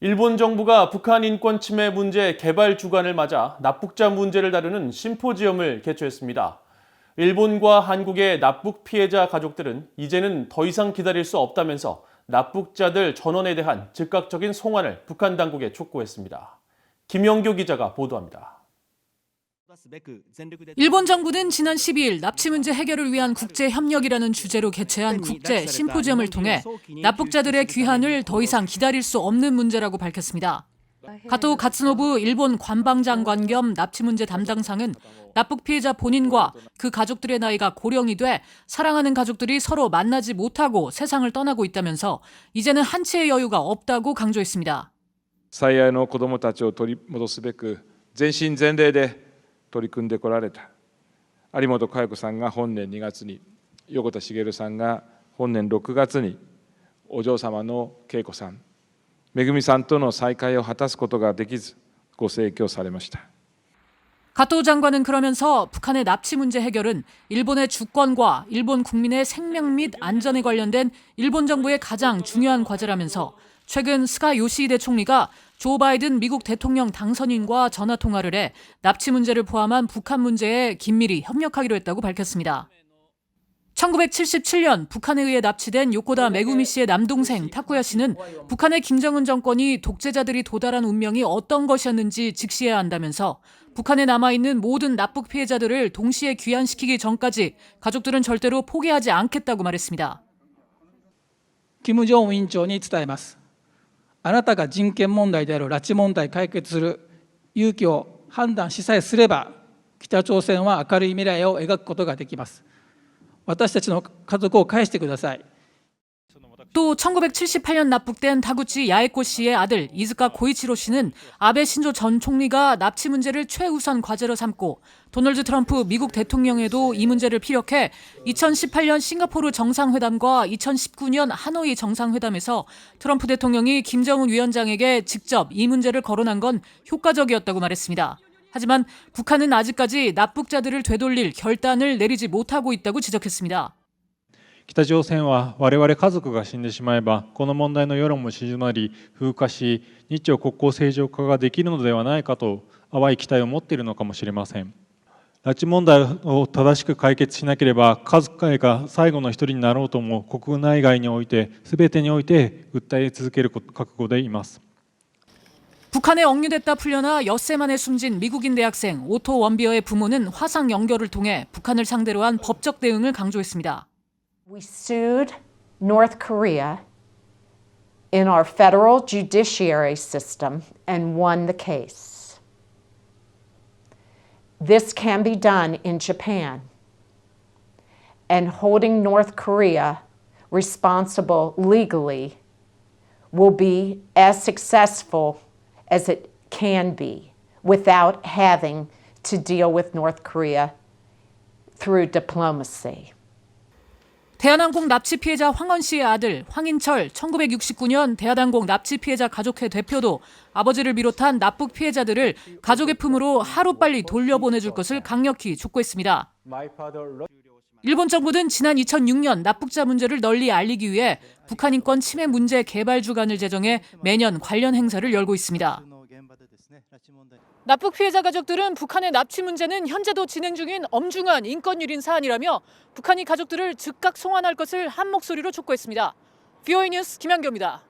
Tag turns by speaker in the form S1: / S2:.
S1: 일본 정부가 북한 인권 침해 문제 개발 주간을 맞아 납북자 문제를 다루는 심포지엄을 개최했습니다. 일본과 한국의 납북 피해자 가족들은 이제는 더 이상 기다릴 수 없다면서 납북자들 전원에 대한 즉각적인 송환을 북한 당국에 촉구했습니다. 김영교 기자가 보도합니다.
S2: 일본 정부는 지난 12일 납치 문제 해결을 위한 국제 협력이라는 주제로 개최한 국제 심포지엄을 통해 납북자들의 귀환을 더 이상 기다릴 수 없는 문제라고 밝혔습니다. 가토 가츠노부 일본 관방장관 겸 납치 문제 담당상은 납북 피해자 본인과 그 가족들의 나이가 고령이 돼 사랑하는 가족들이 서로 만나지 못하고 세상을 떠나고 있다면서 이제는 한치의 여유가 없다고 강조했습니다.
S3: 最愛の子どもたちを取り戻すべく全身全霊で取り組んでこられた有本嘉代子さんが本年2月に、横田滋さんが本年6月に、お嬢様の恵子さん、めぐみさんとの再会を果たすことができずご逝去されました。
S2: 가토 장관은 그러면서 북한의 납치 문제 해결은 일본의 주권과 일본 국민의 생명 및 안전에 관련된 일본 정부의 가장 중요한 과제라면서 최근 스가 요시히데 총리가 조 바이든 미국 대통령 당선인과 전화 통화를 해 납치 문제를 포함한 북한 문제에 긴밀히 협력하기로 했다고 밝혔습니다. 1977년 북한에 의해 납치된 요코다 메구미 씨의 남동생 타쿠야 씨는 북한의 김정은 정권이 독재자들이 도달한 운명이 어떤 것이었는지 직시해야 한다면서 북한에 남아있는 모든 납북 피해자들을 동시에 귀환시키기 전까지 가족들은 절대로 포기하지 않겠다고 말했습니다.
S4: 金正恩委員長に伝えます。あなたが人権問題である拉致問題解決する勇気を判断しさえすれば、北朝鮮は明るい未来を描くことができます。私たちの家族を返してください。
S2: 또 1978년 납북된 타구치 야에코 씨의 아들 이즈카 고이치로 씨는 아베 신조 전 총리가 납치 문제를 최우선 과제로 삼고 도널드 트럼프 미국 대통령에도 이 문제를 피력해 2018년 싱가포르 정상회담과 2019년 하노이 정상회담에서 트럼프 대통령이 김정은 위원장에게 직접 이 문제를 거론한 건 효과적이었다고 말했습니다. 하지만 북한은 아직까지 납북자들을 되돌릴 결단을 내리지 못하고 있다고 지적했습니다.
S5: 北朝鮮は我々家族が死んでしまえばこの問題の世論も静まり風化し日朝国交正常化ができるのではないかと淡い期待を持っているのかもしれません。拉致問題を正しく解決しなければ家族が最後の一人になろうとも国内外において全てにおいて訴え続ける覚悟でいます。
S2: 북한에 억류됐다 풀려나 엿새 만에 숨진 미국인 대학생 오토 원비어의 부모는 화상 연결을 통해 북한을 상대로 한 법적 대응을 강조했습니다.
S6: We sued North Korea in our federal judiciary system and won the case. This can be done in Japan, and holding North Korea responsible legally will be as successful as it can be without having to deal with North Korea through diplomacy.
S2: 대한항공 납치 피해자 황원 씨의 아들 황인철 1969년 대한항공 납치 피해자 가족회 대표도 아버지를 비롯한 납북 피해자들을 가족의 품으로 하루빨리 돌려보내줄 것을 강력히 촉구했습니다. 일본 정부는 지난 2006년 납북자 문제를 널리 알리기 위해 북한 인권 침해 문제 개발 주간을 제정해 매년 관련 행사를 열고 있습니다. 납북 피해자 가족들은 북한의 납치 문제는 현재도 진행 중인 엄중한 인권 유린 사안이라며 북한이 가족들을 즉각 송환할 것을 한 목소리로 촉구했습니다. VOA 뉴스 김양교입니다.